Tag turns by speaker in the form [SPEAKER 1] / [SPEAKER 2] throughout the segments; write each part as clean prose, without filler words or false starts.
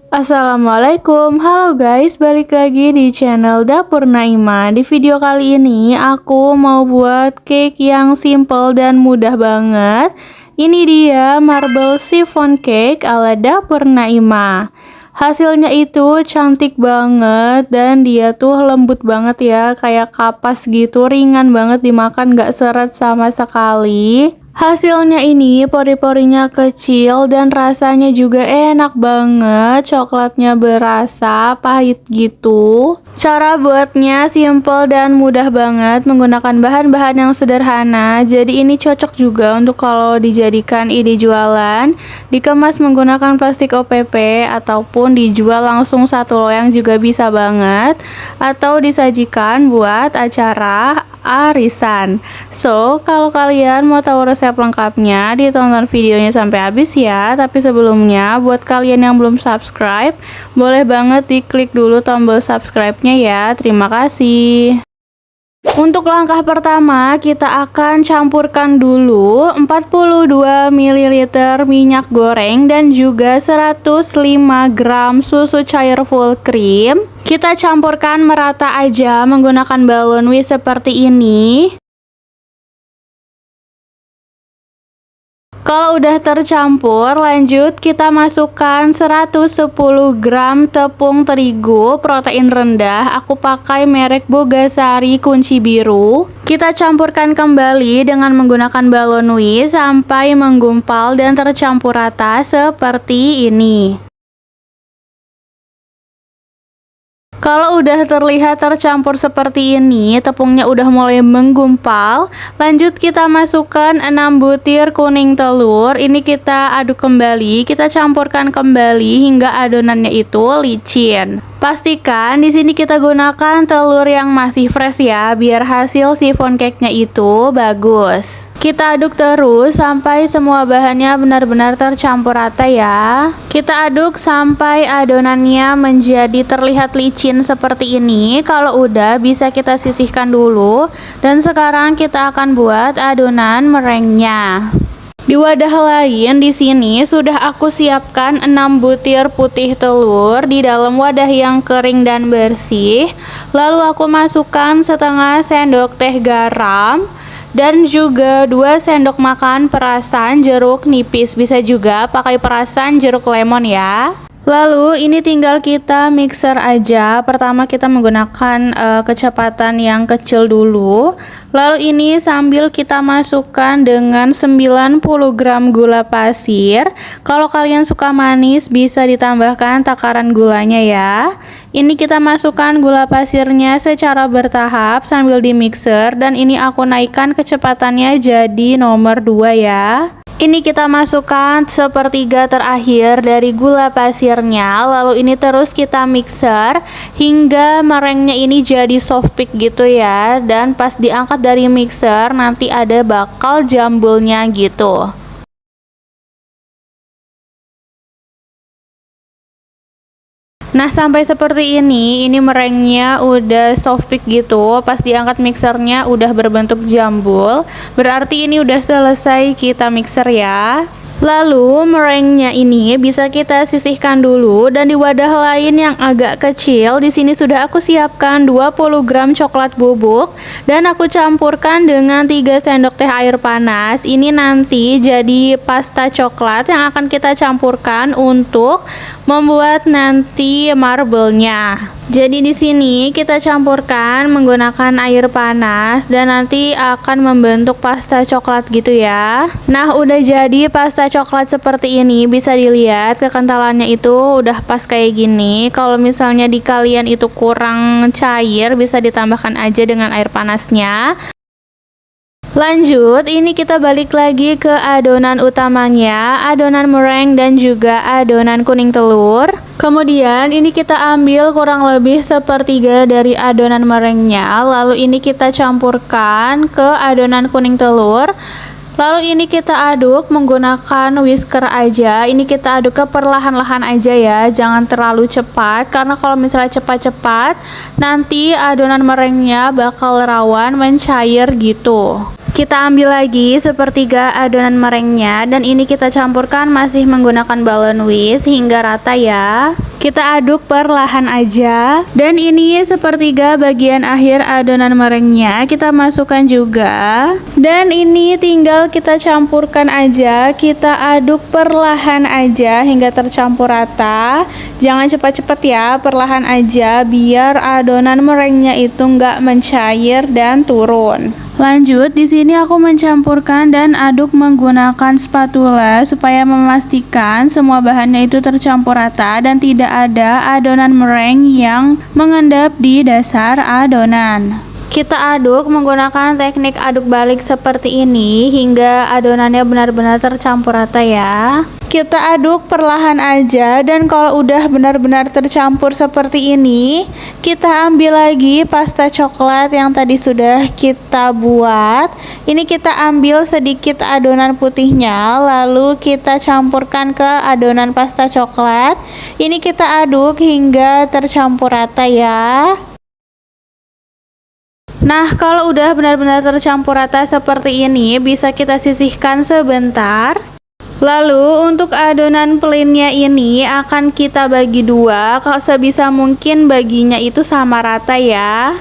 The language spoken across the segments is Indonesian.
[SPEAKER 1] Assalamualaikum, halo guys, balik lagi di channel Dapur Naima. Di video kali ini aku mau buat cake yang simple dan mudah banget. Ini dia marble chiffon cake ala Dapur Naima. Hasilnya itu cantik banget dan dia tuh lembut banget ya, kayak kapas gitu, ringan banget dimakan, gak seret sama sekali. Hasilnya ini pori-porinya kecil dan rasanya juga enak banget, coklatnya berasa pahit gitu. Cara buatnya simple dan mudah banget, menggunakan bahan-bahan yang sederhana. Jadi ini cocok juga untuk kalau dijadikan ide jualan, dikemas menggunakan plastik OPP ataupun dijual langsung satu loyang juga bisa banget, atau disajikan buat acara arisan. So, kalau kalian mau tahu resep lengkapnya, ditonton videonya sampai habis ya. Tapi sebelumnya, buat kalian yang belum subscribe, boleh banget diklik dulu tombol subscribe-nya ya. Terima kasih. Untuk langkah pertama, kita akan campurkan dulu 42 ml minyak goreng dan juga 105 gram susu cair full cream. Kita campurkan merata aja menggunakan balon whisk seperti ini. Kalau udah tercampur, lanjut kita masukkan 110 gram tepung terigu protein rendah. Aku pakai merek Bogasari kunci biru. Kita campurkan kembali dengan menggunakan balon whisk sampai menggumpal dan tercampur rata seperti ini. Kalau udah terlihat tercampur seperti ini, tepungnya udah mulai menggumpal. Lanjut kita masukkan 6 butir kuning telur. Ini kita aduk kembali, kita campurkan kembali hingga adonannya itu licin. Pastikan di sini kita gunakan telur yang masih fresh ya, biar hasil chiffon cake-nya itu bagus. Kita aduk terus sampai semua bahannya benar-benar tercampur rata ya. Kita aduk sampai adonannya menjadi terlihat licin seperti ini. Kalau udah, bisa kita sisihkan dulu. Dan sekarang kita akan buat adonan meringuenya. Di wadah lain di sini sudah aku siapkan 6 butir putih telur di dalam wadah yang kering dan bersih. Lalu aku masukkan setengah sendok teh garam dan juga 2 sendok makan perasan jeruk nipis. Bisa juga pakai perasan jeruk lemon ya. Lalu ini tinggal kita mixer aja. Pertama kita menggunakan kecepatan yang kecil dulu. Lalu ini sambil kita masukkan dengan 90 gram gula pasir. Kalau kalian suka manis bisa ditambahkan takaran gulanya ya. Ini kita masukkan gula pasirnya secara bertahap sambil di mixer, dan ini aku naikkan kecepatannya jadi nomor 2 ya. Ini kita masukkan sepertiga terakhir dari gula pasirnya. Lalu ini terus kita mixer hingga meringuenya ini jadi soft peak gitu ya. Dan pas diangkat dari mixer nanti ada bakal jambulnya gitu. Nah, sampai seperti ini meringuenya udah soft peak gitu. Pas diangkat mixernya udah berbentuk jambul. Berarti ini udah selesai kita mixer ya. Lalu meringuenya ini bisa kita sisihkan dulu, dan di wadah lain yang agak kecil di sini sudah aku siapkan 20 gram coklat bubuk dan aku campurkan dengan 3 sendok teh air panas. Ini nanti jadi pasta coklat yang akan kita campurkan untuk membuat nanti marble-nya. Jadi di sini kita campurkan menggunakan air panas dan nanti akan membentuk pasta coklat gitu ya. Nah, udah jadi pasta coklat seperti ini. Bisa dilihat kekentalannya itu udah pas kayak gini. Kalau misalnya di kalian itu kurang cair, bisa ditambahkan aja dengan air panasnya. Lanjut, ini kita balik lagi ke adonan utamanya, adonan meringue dan juga adonan kuning telur. Kemudian ini kita ambil kurang lebih sepertiga dari adonan meringuenya. Lalu ini kita campurkan ke adonan kuning telur. Lalu ini kita aduk menggunakan whisker aja. Ini kita aduk ke perlahan-lahan aja ya, jangan terlalu cepat, karena kalau misalnya cepat-cepat nanti adonan meringuenya bakal rawan mencair gitu. Kita ambil lagi sepertiga adonan merengnya dan ini kita campurkan masih menggunakan balon whisk hingga rata ya. Kita aduk perlahan aja. Dan ini sepertiga bagian akhir adonan merengnya kita masukkan juga. Dan ini tinggal kita campurkan aja. Kita aduk perlahan aja hingga tercampur rata. Jangan cepat-cepat ya, perlahan aja biar adonan merengnya itu nggak mencair dan turun. Lanjut, di sini aku mencampurkan dan aduk menggunakan spatula supaya memastikan semua bahannya itu tercampur rata dan tidak ada adonan meringue yang mengendap di dasar adonan. Kita aduk menggunakan teknik aduk balik seperti ini hingga adonannya benar-benar tercampur rata ya. Kita aduk perlahan aja dan kalau udah benar-benar tercampur seperti ini, kita ambil lagi pasta coklat yang tadi sudah kita buat. Ini kita ambil sedikit adonan putihnya, lalu kita campurkan ke adonan pasta coklat. Ini kita aduk hingga tercampur rata ya. Nah, kalau udah benar-benar tercampur rata seperti ini, bisa kita sisihkan sebentar. Lalu untuk adonan plainnya ini akan kita bagi dua, kalau sebisa mungkin baginya itu sama rata ya.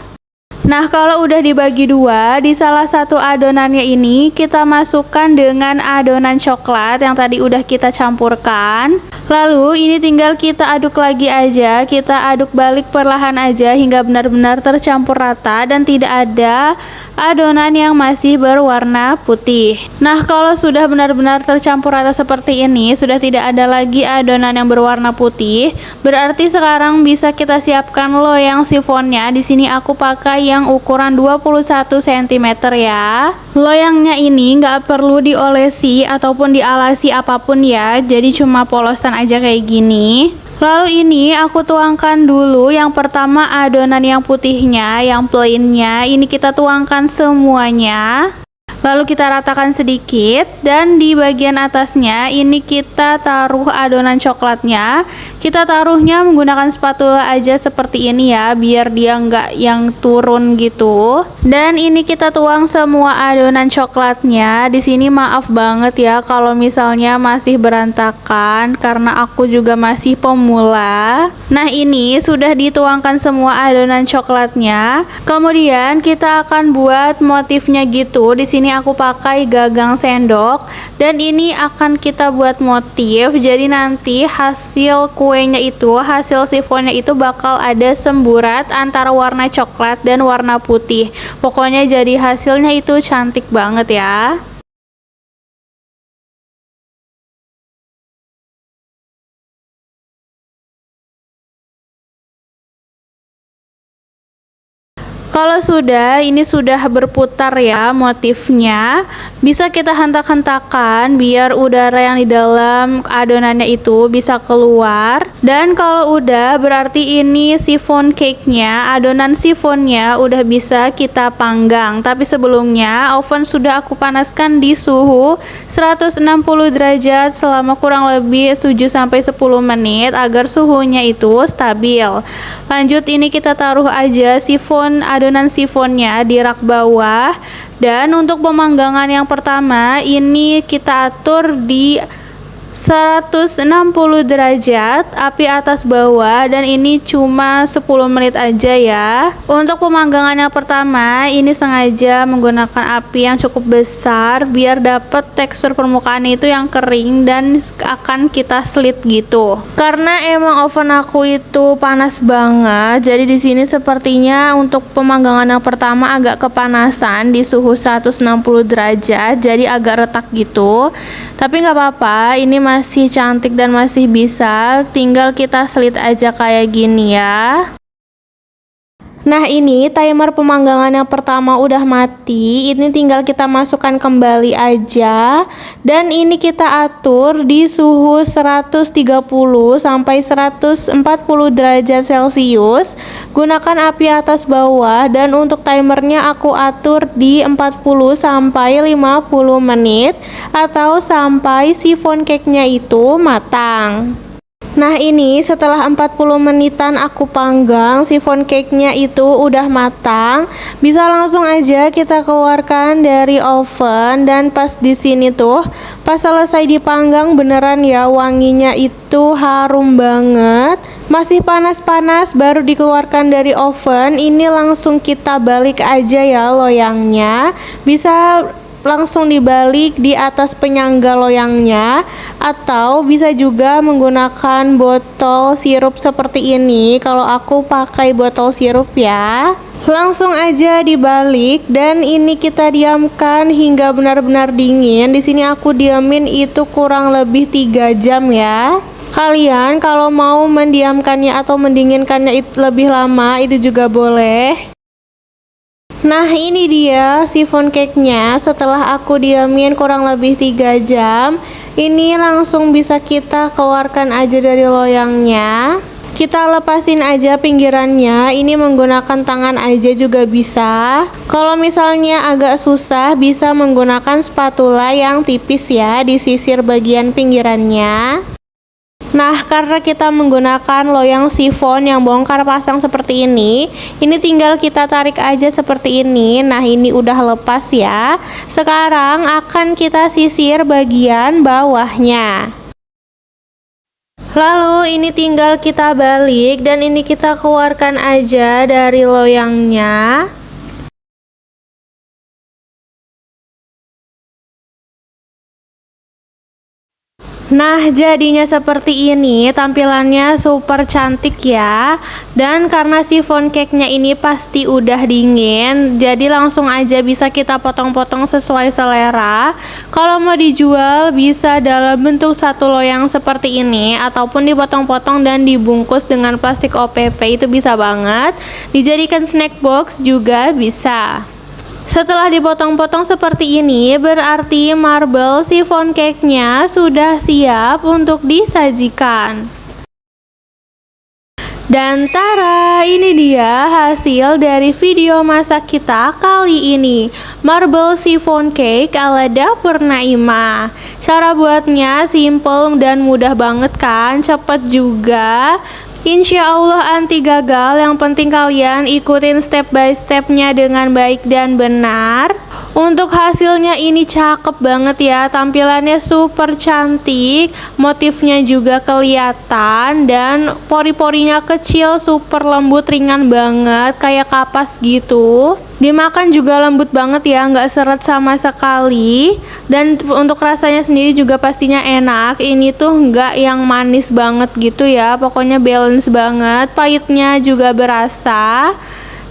[SPEAKER 1] Nah, kalau udah dibagi dua, di salah satu adonannya ini kita masukkan dengan adonan coklat yang tadi udah kita campurkan. Lalu ini tinggal kita aduk lagi aja, kita aduk balik perlahan aja hingga benar-benar tercampur rata dan tidak ada adonan yang masih berwarna putih. Nah, kalau sudah benar-benar tercampur rata seperti ini, sudah tidak ada lagi adonan yang berwarna putih, berarti sekarang bisa kita siapkan loyang sifonnya. Di sini aku pakai yang ukuran 21 cm ya. Loyangnya ini nggak perlu diolesi ataupun dialasi apapun ya, jadi cuma polosan aja kayak gini. Lalu ini aku tuangkan dulu yang pertama adonan yang putihnya, yang plainnya, ini kita tuangkan semuanya. Lalu kita ratakan sedikit dan di bagian atasnya ini kita taruh adonan coklatnya. Kita taruhnya menggunakan spatula aja seperti ini ya, biar dia nggak yang turun gitu. Dan ini kita tuang semua adonan coklatnya. Di sini maaf banget ya kalau misalnya masih berantakan karena aku juga masih pemula. Nah, ini sudah dituangkan semua adonan coklatnya. Kemudian kita akan buat motifnya gitu. Di sini aku pakai gagang sendok dan ini akan kita buat motif. Jadi nanti hasil kuenya itu, hasil sifonnya itu bakal ada semburat antara warna coklat dan warna putih. Pokoknya jadi hasilnya itu cantik banget ya. Kalau sudah, ini sudah berputar ya motifnya, bisa kita hentak-hentakan biar udara yang di dalam adonannya itu bisa keluar. Dan kalau udah, berarti ini chiffon cake-nya, adonan chiffonnya udah bisa kita panggang. Tapi sebelumnya, oven sudah aku panaskan di suhu 160 derajat selama kurang lebih 7-10 menit agar suhunya itu stabil. Lanjut, ini kita taruh aja adonan chiffonnya di rak bawah. Dan untuk pemanggangan yang pertama ini kita atur di 160 derajat api atas bawah dan ini cuma 10 menit aja ya. Untuk pemanggangan yang pertama ini sengaja menggunakan api yang cukup besar biar dapat tekstur permukaan itu yang kering dan akan kita slit gitu. Karena emang oven aku itu panas banget, jadi di sini sepertinya untuk pemanggangan yang pertama agak kepanasan di suhu 160 derajat, jadi agak retak gitu. Tapi nggak apa-apa, ini masih cantik dan masih bisa, tinggal kita slit aja kayak gini ya. Nah, ini timer pemanggangan yang pertama udah mati, ini tinggal kita masukkan kembali aja. Dan ini kita atur di suhu 130 sampai 140 derajat Celcius. Gunakan api atas bawah dan untuk timernya aku atur di 40 sampai 50 menit atau sampai chiffon cake-nya itu matang. Nah ini setelah 40 menitan aku panggang, chiffon cake-nya itu udah matang. Bisa langsung aja kita keluarkan dari oven, dan pas di sini tuh pas selesai dipanggang beneran ya, wanginya itu harum banget. Masih panas-panas baru dikeluarkan dari oven. Ini langsung kita balik aja ya loyangnya. Bisa langsung dibalik di atas penyangga loyangnya, atau bisa juga menggunakan botol sirup seperti ini. Kalau aku pakai botol sirup ya. Langsung aja dibalik, dan ini kita diamkan hingga benar-benar dingin. Di sini aku diamin itu kurang lebih 3 jam ya. Kalian kalau mau mendiamkannya atau mendinginkannya lebih lama itu juga boleh. Nah ini dia chiffon cake-nya setelah aku diamin kurang lebih 3 jam. Ini langsung bisa kita keluarkan aja dari loyangnya. Kita lepasin aja pinggirannya. Ini menggunakan tangan aja juga bisa. Kalau misalnya agak susah bisa menggunakan spatula yang tipis ya, disisir bagian pinggirannya. Nah, karena kita menggunakan loyang chiffon yang bongkar pasang seperti ini tinggal kita tarik aja seperti ini. Nah, ini udah lepas ya. Sekarang akan kita sisir bagian bawahnya. Lalu ini tinggal kita balik, dan ini kita keluarkan aja dari loyangnya. Nah jadinya seperti ini, tampilannya super cantik ya. Dan karena chiffon cake-nya ini pasti udah dingin, jadi langsung aja bisa kita potong-potong sesuai selera. Kalau mau dijual bisa dalam bentuk satu loyang seperti ini, ataupun dipotong-potong dan dibungkus dengan plastik OPP, itu bisa banget. Dijadikan snack box juga bisa. Setelah dipotong-potong seperti ini, berarti marble chiffon cake-nya sudah siap untuk disajikan. Dan tara, ini dia hasil dari video masak kita kali ini, marble chiffon cake ala dapur Naimah. Cara buatnya simple dan mudah banget kan, cepet juga. Insya Allah anti gagal. Yang penting kalian ikutin step by stepnya dengan baik dan benar. Untuk hasilnya ini cakep banget ya, tampilannya super cantik, motifnya juga kelihatan, dan pori-porinya kecil, super lembut, ringan banget, kayak kapas gitu. Dimakan juga lembut banget ya, nggak seret sama sekali. Dan untuk rasanya sendiri juga pastinya enak. Ini tuh nggak yang manis banget gitu ya, pokoknya balance banget, pahitnya juga berasa.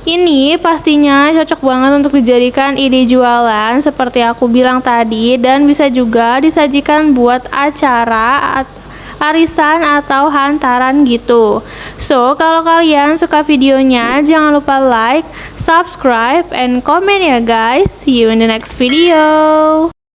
[SPEAKER 1] Ini pastinya cocok banget untuk dijadikan ide jualan seperti aku bilang tadi, dan bisa juga disajikan buat acara, arisan, atau hantaran gitu. So, kalau kalian suka videonya, jangan lupa like, subscribe, and comment ya guys. See you in the next video.